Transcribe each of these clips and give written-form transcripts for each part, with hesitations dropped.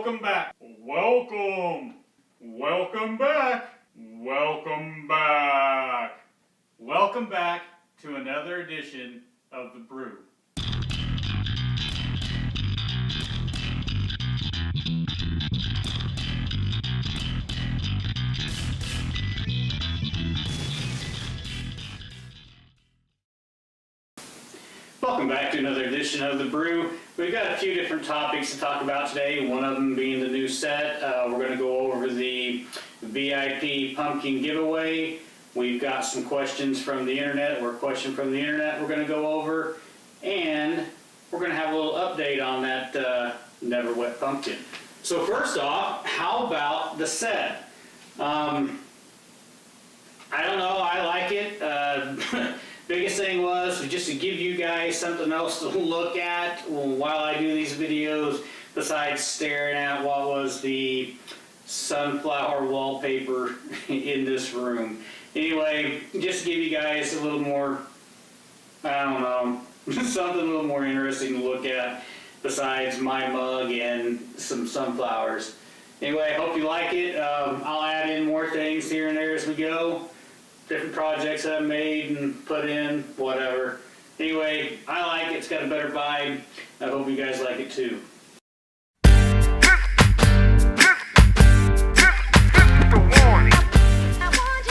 welcome back. Welcome back. Welcome back to another edition of the Brew. Welcome back to another edition of the Brew. We've got a few different topics to talk about today, one of them being the new set. We're going to go over the VIP pumpkin giveaway. We've got some questions from the internet, we're going to go over, and we're going to have a little update on that NeverWet pumpkin. So first off, how about the set? I don't know, I like it. Biggest thing was just to give you guys something else to look at while I do these videos, besides staring at what was the sunflower wallpaper in this room. Anyway, just to give you guys a little more, I don't know, something a little more interesting to look at besides my mug and some sunflowers. Anyway, I hope you like it. I'll add in more things here and there as we go. Different projects that I've made and put in, whatever. Anyway, I like it. It's got a better vibe. I hope you guys like it too.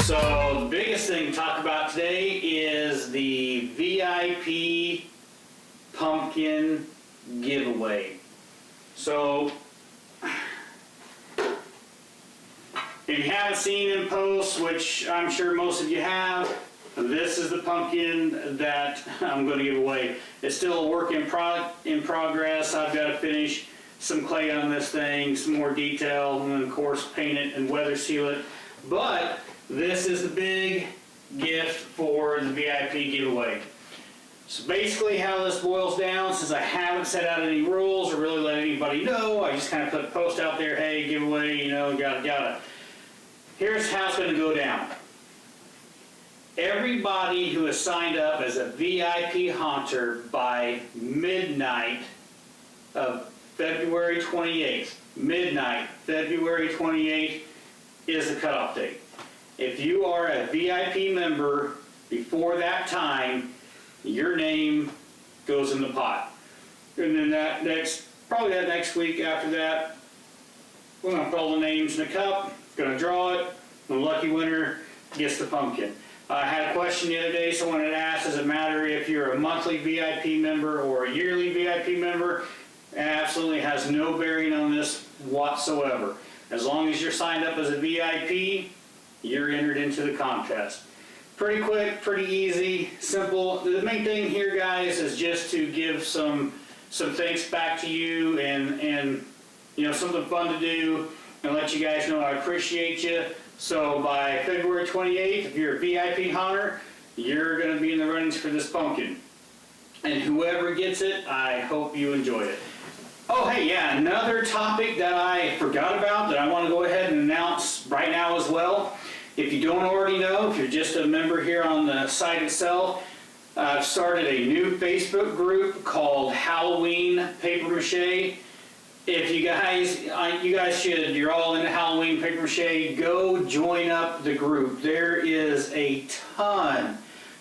So the biggest thing to talk about today is the VIP pumpkin giveaway. So if you haven't seen in posts, which I'm sure most of you have, this is the pumpkin that I'm going to give away. It's still a work in progress. I've got to finish some clay on this thing, some more detail, and then of course paint it and weather seal it. But this is the big gift for the VIP giveaway. So basically how this boils down, since I haven't set out any rules or really let anybody know, I just kind of put a post out there, hey, giveaway, you know, yada. Here's how it's going to go down. Everybody who has signed up as a VIP hunter by midnight of February 28th, is the cutoff date. If you are a VIP member before that time, your name goes in the pot. And then probably that next week after that, we're going to put all the names in a cup. Going to draw it, the lucky winner gets the pumpkin. I had a question the other day, someone had asked, does it matter if you're a monthly VIP member or a yearly VIP member? Absolutely has no bearing on this whatsoever. As long as you're signed up as a VIP, you're entered into the contest. Pretty quick, pretty easy, simple. The main thing here, guys, is just to give some thanks back to you and you know, something fun to do, and let you guys know I appreciate you. So by February 28th, if you're a VIP hunter, you're going to be in the runnings for this pumpkin. And whoever gets it, I hope you enjoy it. Oh, hey, yeah, another topic that I forgot about that I want to go ahead and announce right now as well. If you don't already know, if you're just a member here on the site itself, I've started a new Facebook group called Halloween Paper Mache. If you guys should, you're all into Halloween paper mache, go join up the group. There is a ton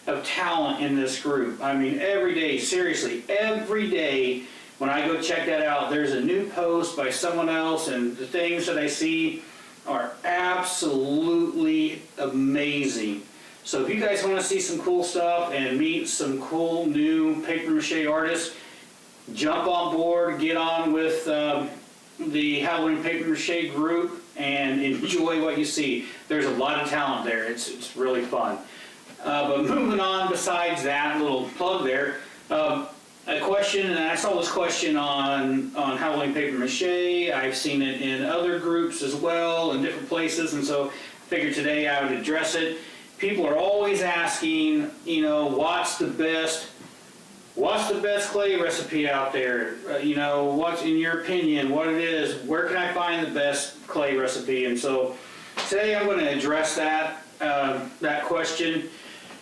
of talent in this group. I mean, every day, seriously, every day when I go check that out, there's a new post by someone else, and the things that I see are absolutely amazing. So if you guys want to see some cool stuff and meet some cool new paper mache artists, jump on board, get on with the Halloween Paper Mache group and enjoy what you see. There's a lot of talent there. It's really fun. But moving on, besides that little plug there, a question, and I saw this question on Halloween Paper Mache. I've seen it in other groups as well, in different places, and so I figured today I would address it. People are always asking, you know, what's the best clay recipe out there? You know, what's in your opinion, what it is, where can I find the best clay recipe? And so today I'm going to address that question.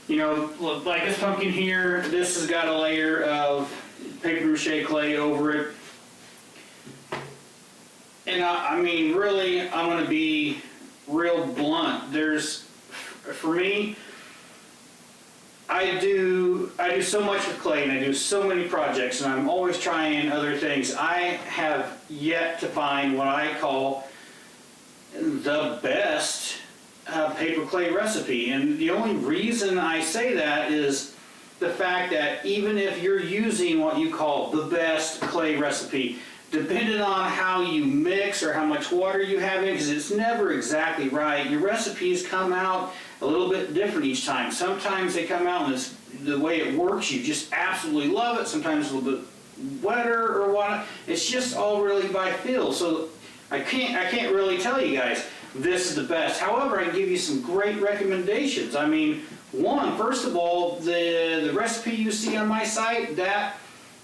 You know, like this pumpkin here, this has got a layer of paper mache clay over it. And I mean, really, I'm going to be real blunt. For me, I do so much with clay, and I do so many projects, and I'm always trying other things. I have yet to find what I call the best paper clay recipe. And the only reason I say that is the fact that even if you're using what you call the best clay recipe, depending on how you mix or how much water you have in, because it's never exactly right, your recipes come out a little bit different each time. Sometimes they come out and it's, the way it works, you just absolutely love it. Sometimes a little bit wetter or what. It's just all really by feel. So I can't really tell you guys this is the best. However, I can give you some great recommendations. I mean, first of all, the recipe you see on my site, that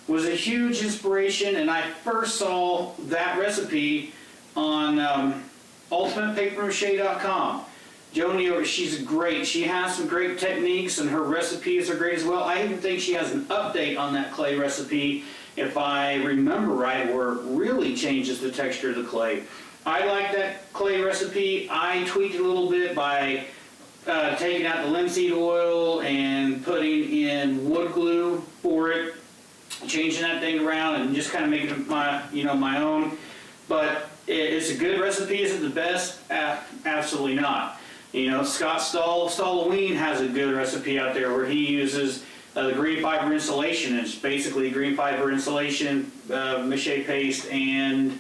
was a huge inspiration, and I first saw that recipe on ultimatepapermache.com. Joni, she's great. She has some great techniques, and her recipes are great as well. I even think she has an update on that clay recipe, if I remember right, where it really changes the texture of the clay. I like that clay recipe. I tweaked it a little bit by taking out the linseed oil and putting in wood glue for it, changing that thing around and just kind of making it my own. But it's a good recipe. Is it the best? Absolutely not. Scott Stalloween has a good recipe out there where he uses the green fiber insulation. It's basically green fiber insulation, mache paste, and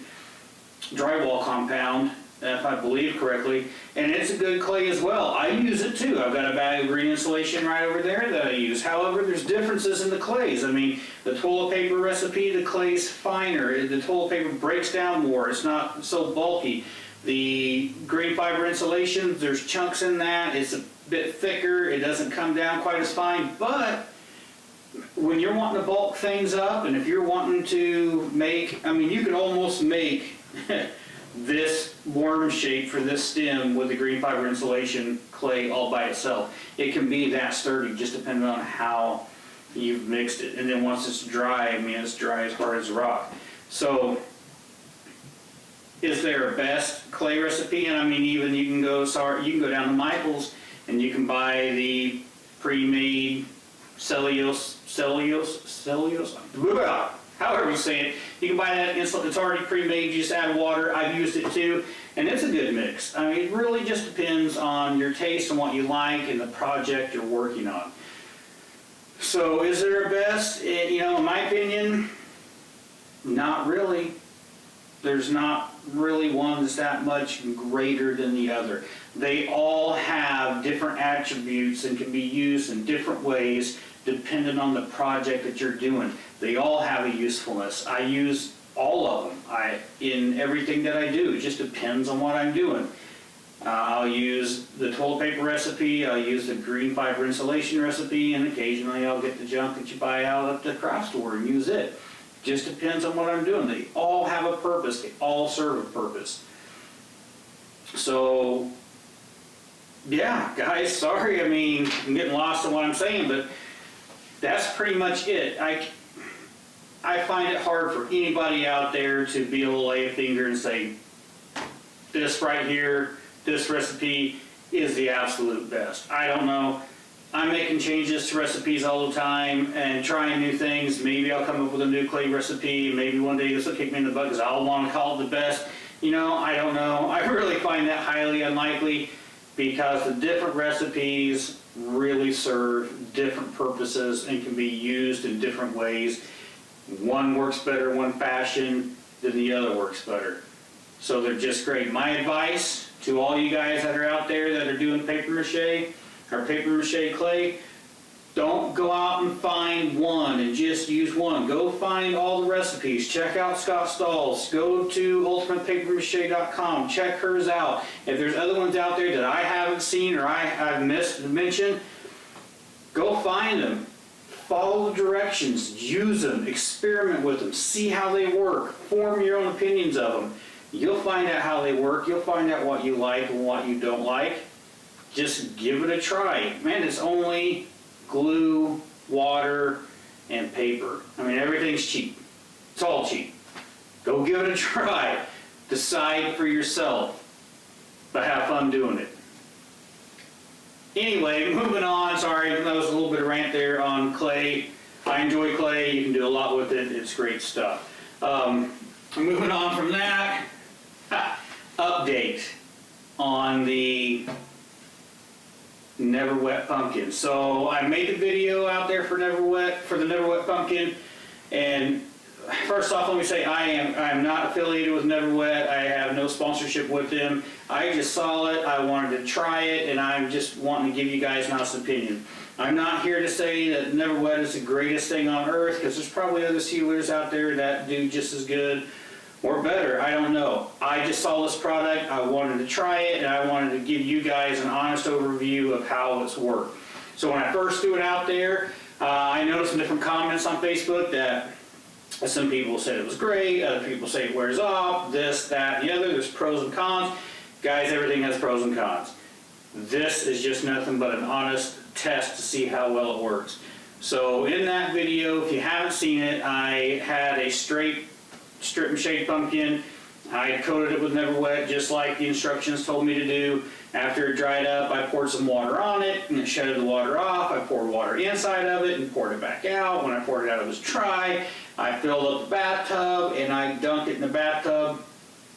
drywall compound, if I believe correctly, and it's a good clay as well. I use it too. I've got a bag of green insulation right over there that I use. However, there's differences in the clays. I mean, the toilet paper recipe, the clay's finer. The toilet paper breaks down more. It's not so bulky. The green fiber insulation, there's chunks in that. It's a bit thicker. It doesn't come down quite as fine. But when you're wanting to bulk things up, and if you're wanting to make, I mean, you could almost make this worm shape for this stem with the green fiber insulation clay all by itself. It can be that sturdy, just depending on how you've mixed it. And then once it's dry, I mean, it's dry as hard as rock. So, is there a best clay recipe? And I mean, even you can go down to Michael's and you can buy the pre-made cellulose, however you say it. You can buy that instant. It's already pre-made. You just add water. I've used it too, and it's a good mix. I mean, it really just depends on your taste and what you like and the project you're working on. So, is there a best? In my opinion, not really. There's not really one that's that much greater than the other. They all have different attributes and can be used in different ways depending on the project that you're doing. They all have a usefulness. I use all of them in everything that I do. It just depends on what I'm doing. I'll use the toilet paper recipe, I'll use the green fiber insulation recipe, and occasionally I'll get the junk that you buy out at the craft store and use it. Just depends on what I'm doing. They all have a purpose. They all serve a purpose. So, yeah, guys, sorry. I mean, I'm getting lost in what I'm saying, but that's pretty much it. I find it hard for anybody out there to be able to lay a finger and say, this right here, this recipe is the absolute best. I don't know. I'm making changes to recipes all the time and trying new things. Maybe I'll come up with a new clay recipe. Maybe one day this will kick me in the butt because I'll want to call it the best. I don't know. I really find that highly unlikely because the different recipes really serve different purposes and can be used in different ways. One works better in one fashion than the other works better. So they're just great. My advice to all you guys that are out there that are doing paper mache or paper mache clay, don't go out and find one and just use one. Go find all the recipes. Check out Scott Stahl's. Go to ultimatepapermache.com. Check hers out. If there's other ones out there that I haven't seen or I've missed to mention, go find them. Follow the directions. Use them. Experiment with them. See how they work. Form your own opinions of them. You'll find out how they work. You'll find out what you like and what you don't like. Just give it a try. Man, it's only glue, water, and paper. I mean, everything's cheap. It's all cheap. Go give it a try. Decide for yourself, but have fun doing it. Anyway, moving on. Sorry, that was a little bit of rant there on clay. I enjoy clay. You can do a lot with it. It's great stuff. Moving on from that, update on the NeverWet pumpkin. So I made a video out there for NeverWet, for the NeverWet pumpkin, and first off, let me say I am not affiliated with NeverWet. I have no sponsorship with them. I just saw it, I wanted to try it, and I'm just wanting to give you guys an honest opinion. I'm not here to say that NeverWet is the greatest thing on earth, because there's probably other sealers out there that do just as good or better. I don't know. I just saw this product, I wanted to try it, and I wanted to give you guys an honest overview of how it's worked. So when I first threw it out there, I noticed some different comments on Facebook that some people said it was great, other people say it wears off, this, that, and the other. There's pros and cons. Guys, everything has pros and cons. This is just nothing but an honest test to see how well it works. So in that video, if you haven't seen it, I had a straight strip and shake pumpkin. I coated it with NeverWet just like the instructions told me to do. After it dried up, I poured some water on it and it shedded the water off. I poured water inside of it and poured it back out. When I poured it out, it was dry. I filled up the bathtub and I dunked it in the bathtub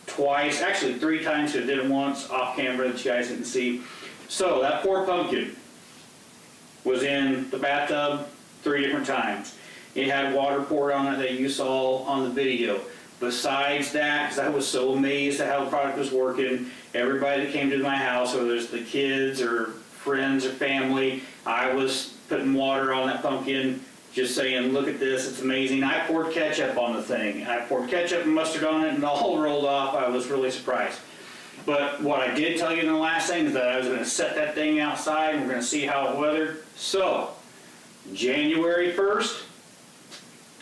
twice, actually 3 times, because I did it once off camera that you guys didn't see. So that poor pumpkin was in the bathtub 3 different times. It had water poured on it that you saw on the video. Besides that, because I was so amazed at how the product was working, everybody that came to my house, whether it's the kids or friends or family, I was putting water on that pumpkin, just saying, look at this, it's amazing. I poured ketchup on the thing. I poured ketchup and mustard on it and it all rolled off. I was really surprised. But what I did tell you in the last thing is that I was going to set that thing outside and we're going to see how it weathered. So, January 1st,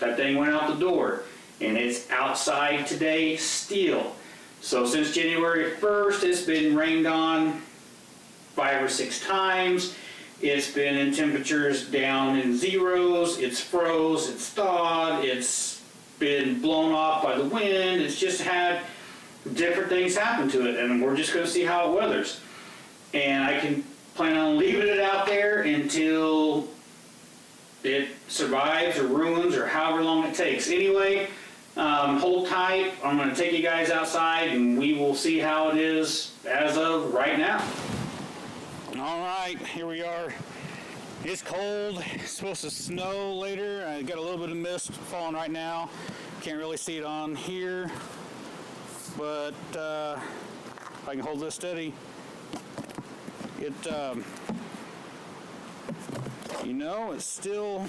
that thing went out the door. And it's outside today still. So since January 1st, it's been rained on 5 or 6 times. It's been in temperatures down in zeros. It's froze, it's thawed, it's been blown off by the wind. It's just had different things happen to it, and we're just going to see how it weathers. And I can plan on leaving it out there until it survives or ruins or however long it takes. Anyway, hold tight. I'm going to take you guys outside and we will see how it is as of right now. All right, here we are. It's cold. It's supposed to snow later. I got a little bit of mist falling right now. Can't really see it on here, but if I can hold this steady, it you know, it's still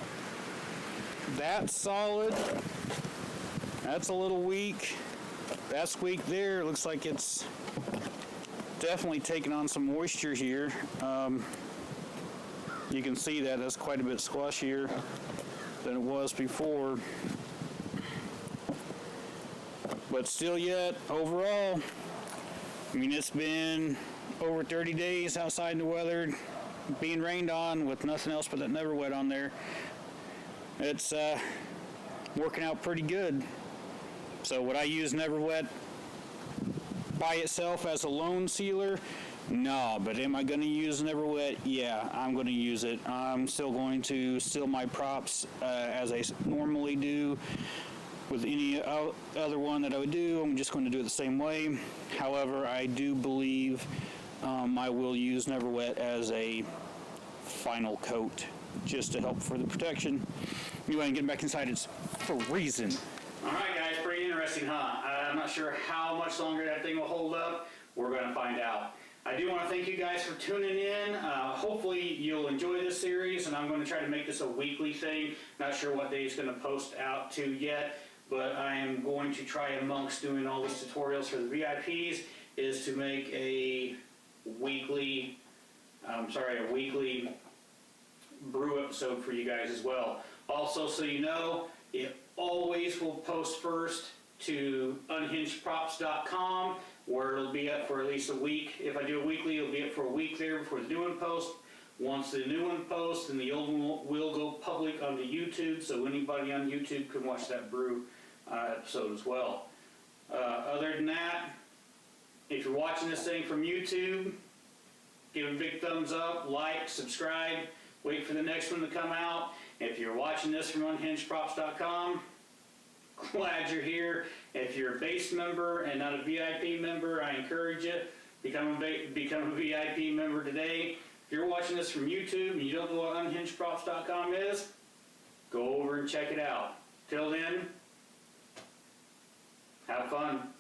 that solid. That's a little weak. That squeak there looks like it's definitely taking on some moisture here. You can see that it's quite a bit squashier than it was before. But still yet, overall, I mean, it's been over 30 days outside in the weather, being rained on with nothing else but that NeverWet on there. It's working out pretty good. So would I use NeverWet by itself as a lone sealer? No, but am I going to use NeverWet? Yeah, I'm going to use it. I'm still going to seal my props as I normally do with any other one that I would do. I'm just going to do it the same way. However, I do believe I will use NeverWet as a final coat just to help for the protection. Anyway, I'm getting back inside. It's freezing. All right, guys, pretty interesting, huh? I'm not sure how much longer that thing will hold up. We're going to find out. I do want to thank you guys for tuning in. Hopefully you'll enjoy this series, and I'm going to try to make this a weekly thing. Not sure what day it's going to post out to yet, but I am going to try, amongst doing all these tutorials for the VIPs, is to make a weekly brew episode for you guys as well. Also, so you know, it always will post first to unhingedprops.com, where it'll be up for at least a week. If I do it weekly, it'll be up for a week there before the new one posts. Once the new one posts, then the old one will go public onto YouTube, so anybody on YouTube can watch that brew episode as well. Other than that, watching this thing from YouTube, give a big thumbs up, like, subscribe, wait for the next one to come out. If you're watching this from unhingedprops.com, glad you're here. If you're a base member and not a VIP member, I encourage you, become a VIP member today. If you're watching this from YouTube and you don't know what unhingedprops.com is, go over and check it out. Till then, have fun.